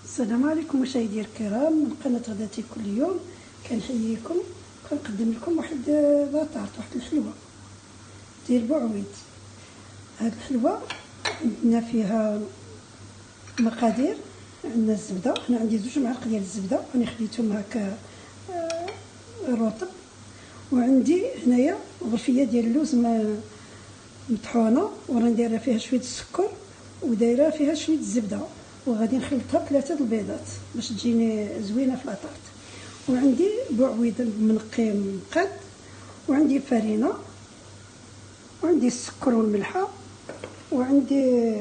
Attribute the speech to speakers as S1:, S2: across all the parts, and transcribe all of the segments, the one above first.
S1: السلام عليكم مشاهدي الكرام من قناة غداتي كل يوم. كنحييكم وكنقدم لكم واحد لاطارت، واحد الحلوى ديال بوعويد. هاد الحلوى عندنا فيها مقادير. عندنا الزبده، انا عندي 2 معالق ديال الزبده راني خديتهم هكا رطب، وعندي هنايا غرفيه ديال اللوز مطحونه وراني دايره فيها شويه السكر ودايره فيها شويه الزبده، وغادي نخلطها ب3 البيضات باش تجيني زوينه في لاطارت. وعندي بوعويد منقي مقاد، وعندي فرينه، وعندي السكر والملحه، وعندي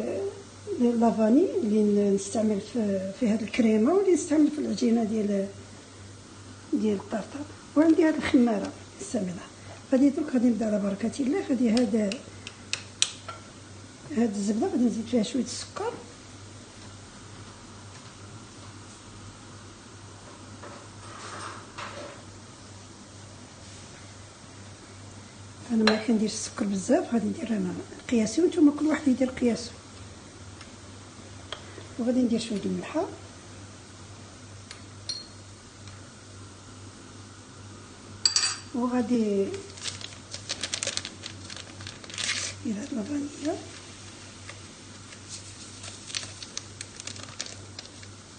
S1: لافاني اللي نستعمل في هذه الكريمه واللي نستعمل في العجينه ديال الطرطه، وعندي هذه الخماره السمينه. غادي درك غادي نبدا على بركه الله. غادي هاد الزبده غادي نزيد فيها شويه السكر، انا ما كنديرش السكر بزاف، غادي ندير انا قياسي وانتم كل واحد يدير قياسو. وغادي ندير شويه الملحه، وغادي ندير هاد الفانيلا،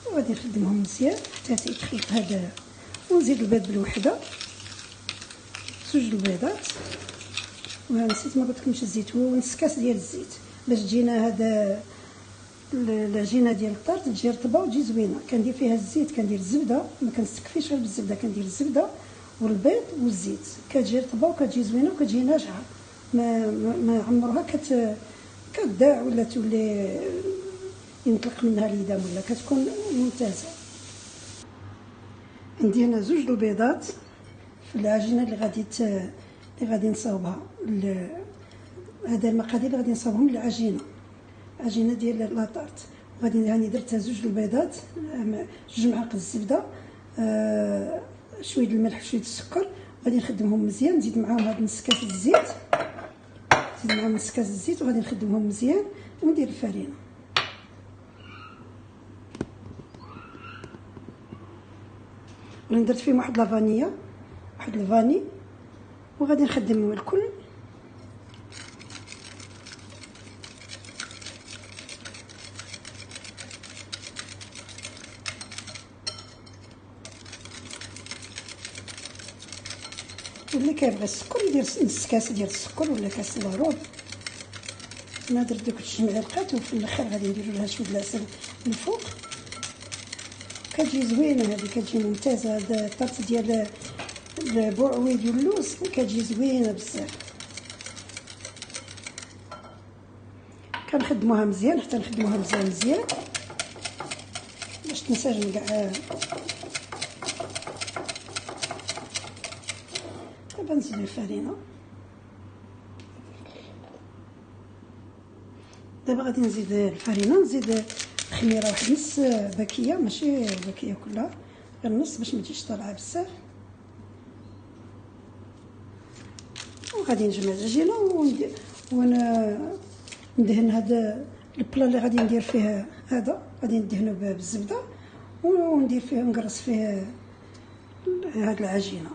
S1: وغادي نخدمهم مزيان حتى تيتخلط هذا. ونزيد البيض بالوحده، 2 البيضات. ونسيت ما قلتلكمش الزيت، هو نص كاس ديال الزيت باش تجينا هذا العجينه ديال الطرط تجي رطبه وتجي زوينه. كندير فيها الزيت، كندير الزبده، ما كنستكفيش غير بالزبده، كندير الزبده والبيض والزيت، كتجي رطبه وكتجي زوينه وكتجي ناجعه، ما عمرها كتداع ولا تولي ينطلق منها اليدام، ولا كتكون ممتازه. عندي هنا 2 البيضات في العجينه اللي غادي نصاوبها. هذا المقادير اللي غادي نصاوبهم للعجينه ديال لاطارت. غادي هاني درت 2 البيضات، 2 معالق الزبده، شويه الملح، شويه السكر. غادي نخدمهم مزيان، نزيد معاهم هاد نص كاس الزيت، وغادي نخدمهم مزيان. وندير الفرينه، وانا درت فيهم واحد لافانيا، واحد الفاني، وغادي نخدم الكل. واللي كيبغي السكر يدير نص كاس ديال السكر ولا كاس لاروب. انا درت دوك 2 معالق، وفي الاخر غادي نديرو لها شويه العسل من الفوق. كتجي زوينه هذه، كتجي ممتازه. هذا الطرط ديال البوعويد واللوز كتجي زوينه بزاف. كنخدموها مزيان حتى نخدموها مزيان باش تنسجم كاع. دابا نزيد الفرينه، دابا غادي نزيد الفرينه، نزيد خميره واحد نص باكيه، ماشي باكيه كلها، غير نص باش ما تجيش طالعه بزاف. وغادي نجمع العجينه وانا ندهن هذا البلا اللي غادي ندير فيه. هذا غادي ندهنو بالزبده، وندير فيه نقرص فيه هاد العجينه،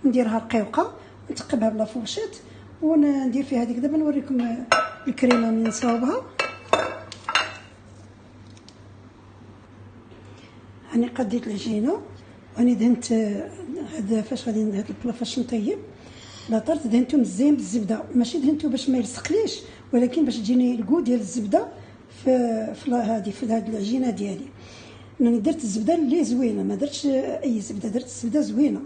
S1: نديرها رقيقه ونتقبها بلا فورشيت وندير فيها هذيك. دابا نوريكم الكريمه من نصاوبها. هاني قديت العجينه وهاني دهنت هذا. فاش غادي هاد البلا فاش نطيب لاطارت دهنتو مزيان بالزبده، ماشي دهنتو باش ما يلصقليش، ولكن باش تجيني الكو ديال الزبده في هاد العجينه ديالي. راني درت الزبده اللي زوينه، ما درتش اي زبده، درت الزبده زوينه.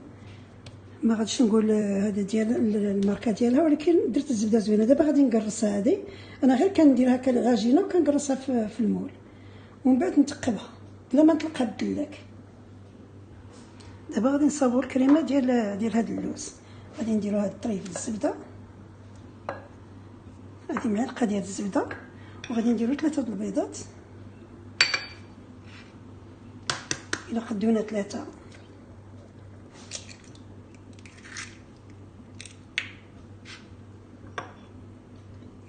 S1: ما غاديش نقول هذا ديال الماركه ديالها، ولكن درت الزبده زوينه. دابا غادي نقرصها هذه، انا غير كندير هكا العجينه وكنقرصها في المول، ومن بعد نتقبها بلا ما نطلقها بالدلاك. دابا غادي نصاوبوا الكريمه ديال هذا اللوز. غادي نديرو هاد الطريف ديال الزبده، هذه معلقه ديال الزبده، وغادي نديرو 3 البيضات، الا قدونا 3.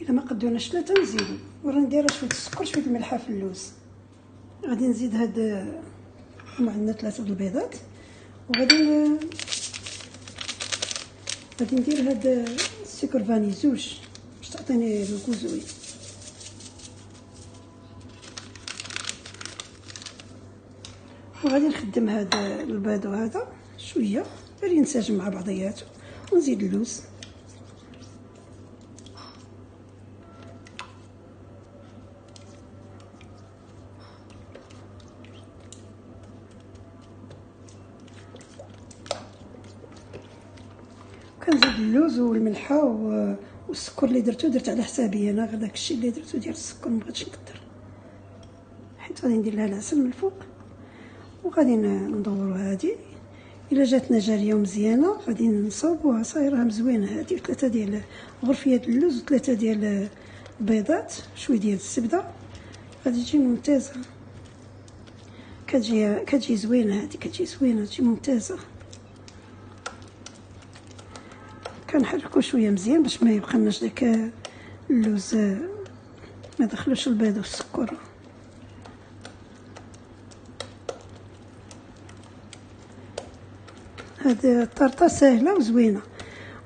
S1: الا ما قدوناش 3 نزيدو. وراني دايره شويه السكر، شويه الملحه في اللوز. غادي نزيد هاد هما عندنا 3 البيضات، وغادي ندير هاد السكر فاني 2 باش تعطيني الكو زوين. وغادي نخدم هاد البيض وهذا شويه غير ينسجم مع بعضياته، ونزيد اللوز. كنزيد اللوز والملحه والسكر اللي درت على حسابي انا، غير داكشي اللي درتو ديال السكر، مبغيتش نكثر، حيت غادي ندير لها العسل من الفوق. وغادي ندورو هادي، الا جاتنا جاريه ومزيانه غادي نصاوبوها صايره مزوينه. هادي 3 ديال غرفيات اللوز و3 ديال البيضات، شويه ديال الزبده، غادي تجي ممتازه. كتجي زوينه هادي، كتجي زوينه، تجي ممتازه. كنحركو شويه مزيان باش ما يبقالناش داك اللوز ما دخلوش البيض والسكر. هاد الطرطه ساهله وزوينه.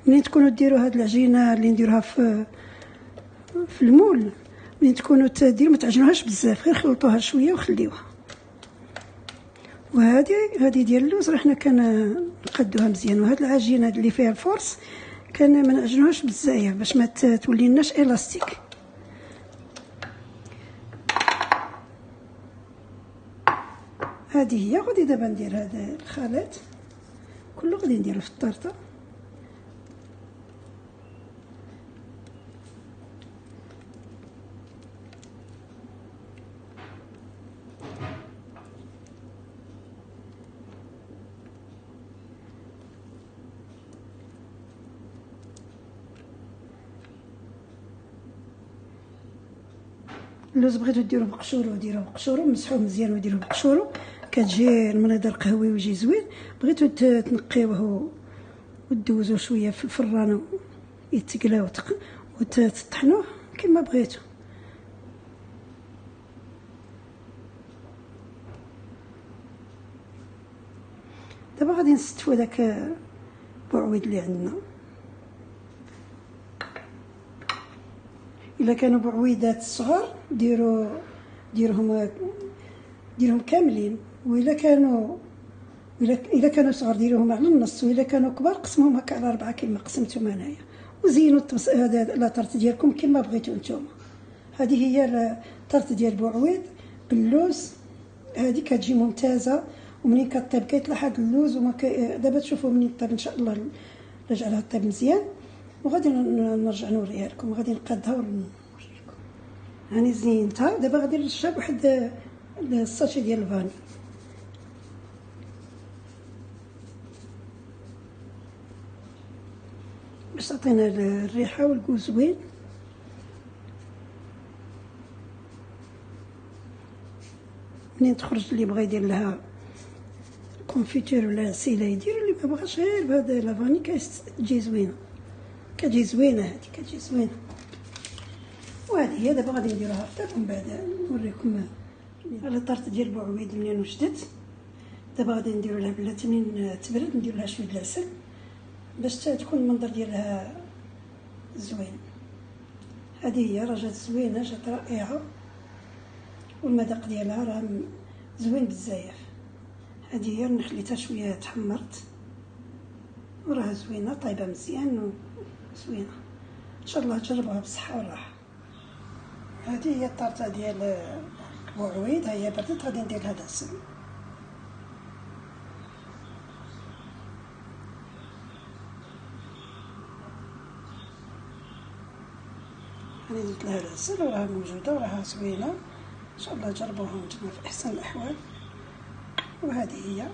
S1: منين تكونوا ديروا هاد العجينه اللي نديروها في المول، منين تكونوا تديروا ما تعجنوهاش بزاف، غير خلطوها شويه وخليوها. وهادي ديال اللوز راه حنا كنقادوها مزيان. وهاد العجينه اللي فيها الفورس ما نعجنوهاش بزاف باش ما توليناش الاستيك. هذه هي. غادي دابا ندير هذا الخليط كله، غادي نديرو في الطرطه. اللوز بغيتو ديروه بقشورو ديروه بقشورو، مسحوه مزيان وديروه بقشورو، كتجي المنظر قهوي ويجي زوين. بغيتو تنقيوه ودوزوه شويه في الفران يتقلا وتطحنوه كما بغيتو. دابا غادي نستفوا داك بوعويد اللي عندنا. الا كانوا بعويدات صغار ديروهم كاملين، والا كانوا صغار ديروهم على النص، والا كانوا كبار قسموهم هكا على 4 كما قسمتهم انايا. وزينوا هذا لاطرت ديالكم كما بغيتو نتوما. هذه هي الطرت ديال بوعويد باللوز، هذه كتجي ممتازه. ومنين كطيب كيطلع هذا اللوز دابا تشوفوا منين طيب ان شاء الله رجع لها طيب مزيان. وغادي نرجع نوريها لكم، وغادي نقادها ونوريكم. هاني زينتها. دابا غادي نرشها بواحد الساشي ديال الفاني. باش تعطينا الريحه والكو زوين. منين تخرج اللي بغى يدير لها كونفيتور ولا سيله يدير، اللي ما بغاش غير بهذا لافاني كتجي زوينه. كتجي زوينه هذه، كتجي زوينه. وهذه هي. دابا غادي نديروها حتى من بعد نوريكم على طرت ديال بوعويد منين وجدت. دابا غادي نديرو لها بلاتي منين تبرد، ندير لها شويه العسل باش تكون المنظر ديالها زوين. هذه هي راه جات زوينه، جات رائعه، والمذاق ديالها راه زوين بزاف. هذه هي. خليتها شويه تحمرت وراها زوينه طايبه مزيان وزوينه. ان شاء الله تجربوها بالصحه والراحه. هذه هي الطرطه ديال بوعويد. ها هي بردت، غادي ندير لها العسل. غادي درت لها العسل وراها موجوده وراها زوينه. ان شاء الله جربوها نتوما في احسن الاحوال. وهذه هي.